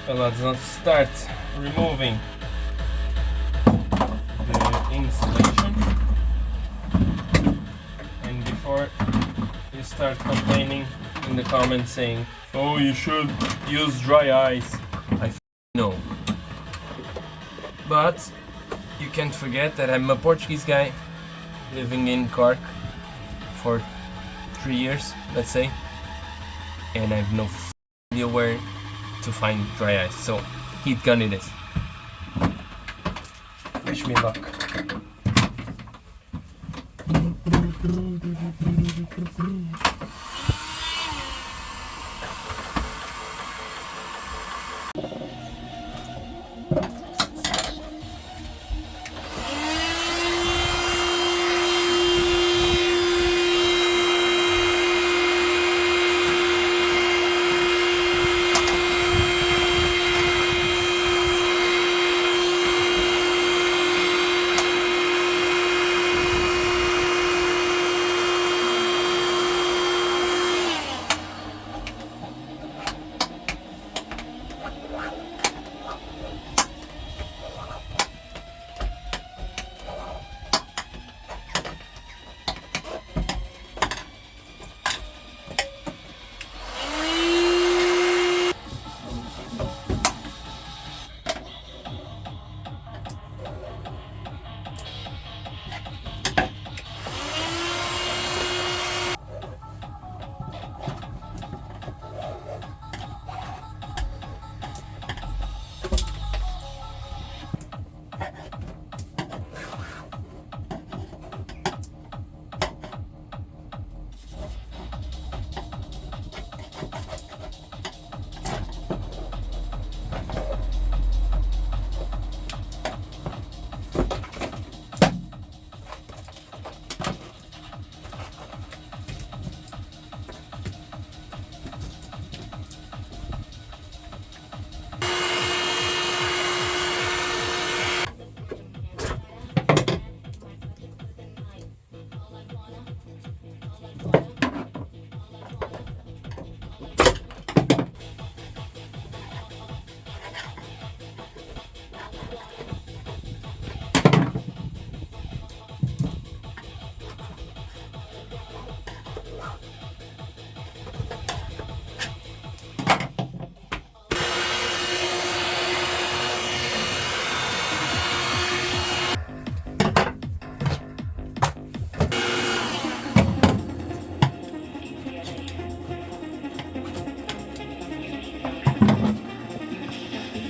Well, let's start removing the insulation. And before you start complaining in the comments saying, oh, you should use dry ice, I know. But you can't forget that I'm a Portuguese guy living in Cork for 3 years, let's say, and I have no idea where to find dry ice, so heat gun it is. Wish me luck.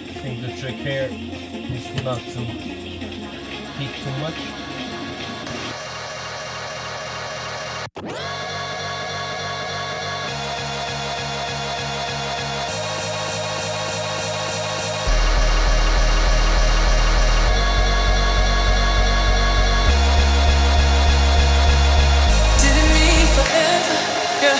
I think the trick here is not to heat too much. Didn't mean forever, yeah.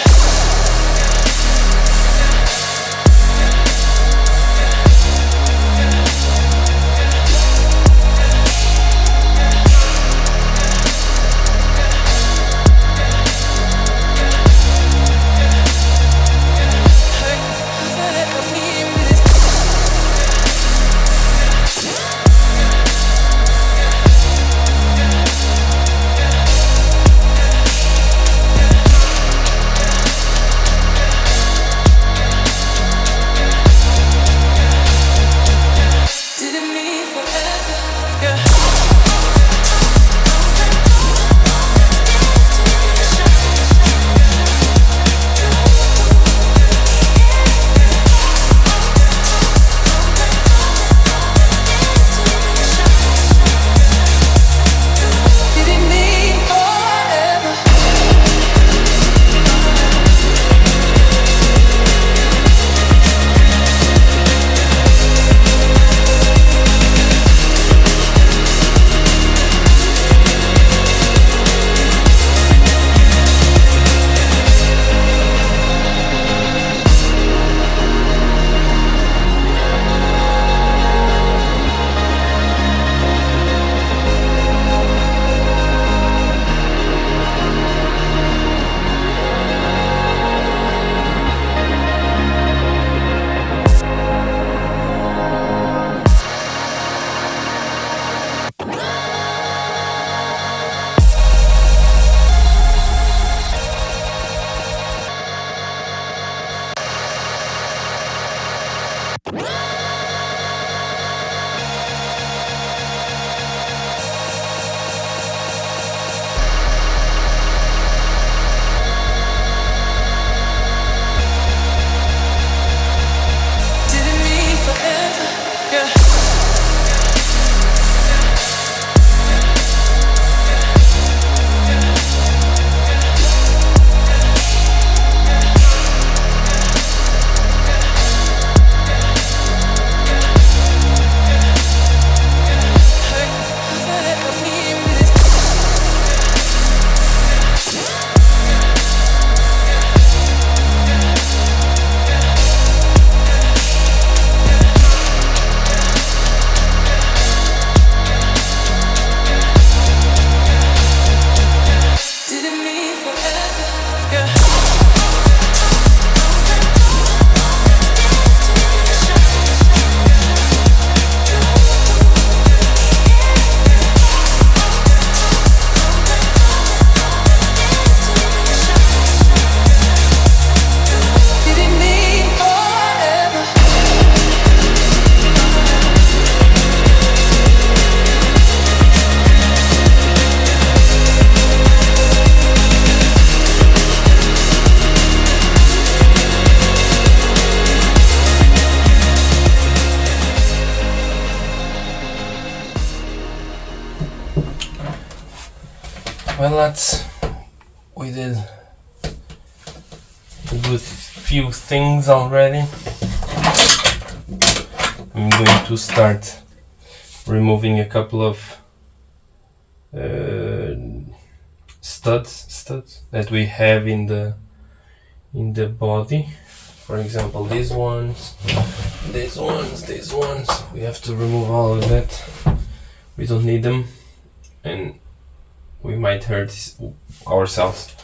Well, lads, we did a good few things already. I'm going to start removing a couple of studs that we have in the body. For example, these ones. We have to remove all of that. We don't need them, and we might hurt ourselves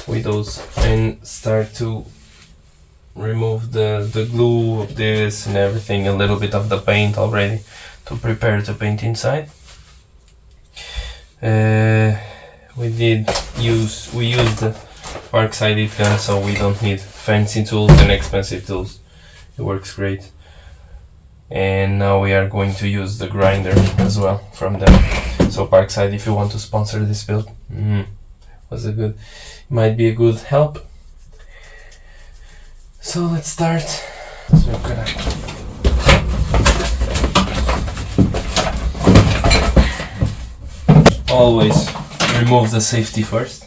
with those. And start to remove the glue of this and everything, a little bit of the paint already to prepare the paint inside. We used the Parkside heat gun, so we don't need fancy tools and expensive tools. It works great. And now we are going to use the grinder as well from them. So Parkside, if you want to sponsor this build, might be a good help. So let's start. So we're gonna always remove the safety first.